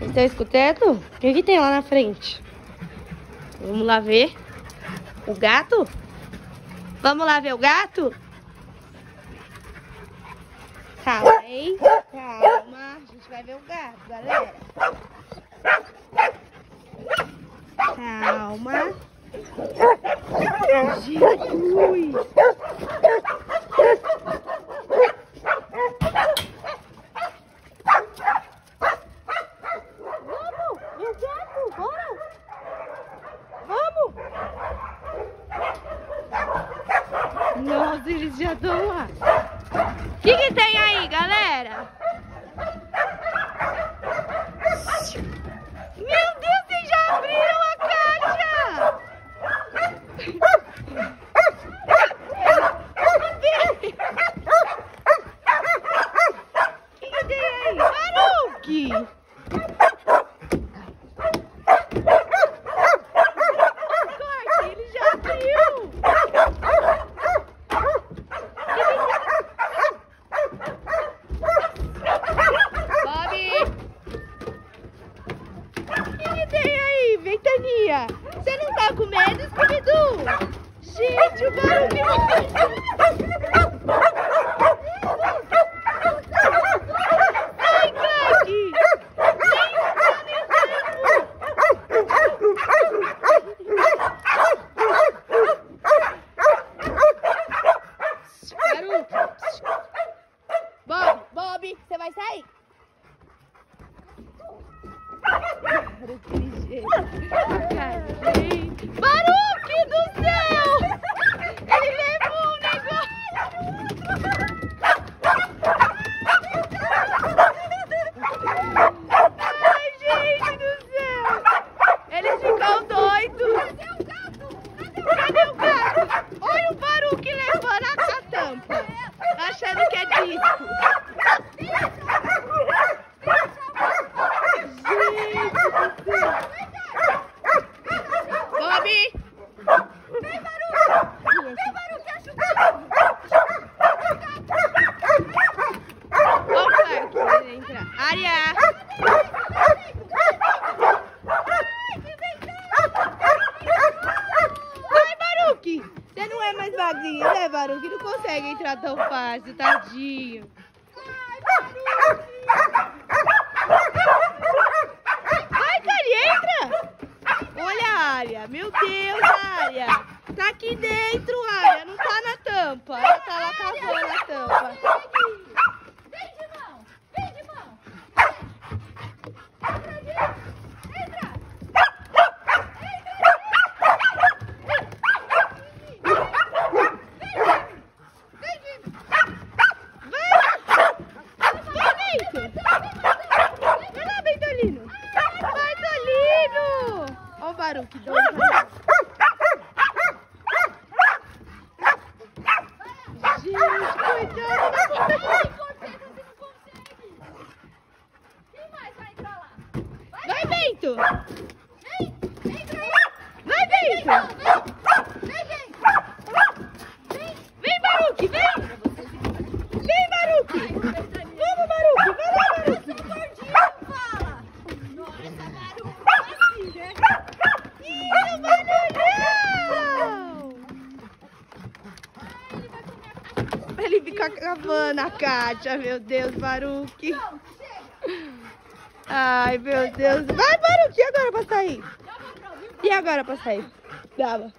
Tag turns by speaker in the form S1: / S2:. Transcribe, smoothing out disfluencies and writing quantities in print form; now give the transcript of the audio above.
S1: Vocês estão escutando? O que tem lá na frente? Vamos lá ver o gato? Vamos lá ver o gato? Calma, hein? Calma. A gente vai ver o gato, galera. Calma. Jesus! Nossa, eles já estão lá. O que tem aí, galera? Meu Deus, vocês já abriram a caixa! O que tem aí? Baruque! Ele já abriu! Ventania! Você não tá com medo, Scooby-Doo? Gente, o barulho! Ai, Craig! Bob, você vai sair? Baruque do céu! Ele levou um negócio! Ai, gente do céu! Eles ficam doidos! Cadê o gato? Olha o Baruque levando a tampa! Achando que é disco! Área! Vai, Baruque! Você não é mais magrinho, né, Baruque? Não consegue entrar tão fácil, tadinho. Vai, Cari, entra! Olha a área. Meu Deus, área. Tá aqui dentro, área. Não tá na tampa. Ela tá lá cavando a tampa. Olha o Baruque doido. Gente, coitado da Quem mais vai entrar lá? Vai, Bento! Vai, Bento! Vem, Baruque, vem! Vem, Baruque! Vamos, Baruque! Vamos, Baruque! Ele fica cavando a Kátia, meu Deus, Baruque. Ai, meu Deus. Vai, Baruque, e agora pra sair? E agora pra sair? Dava.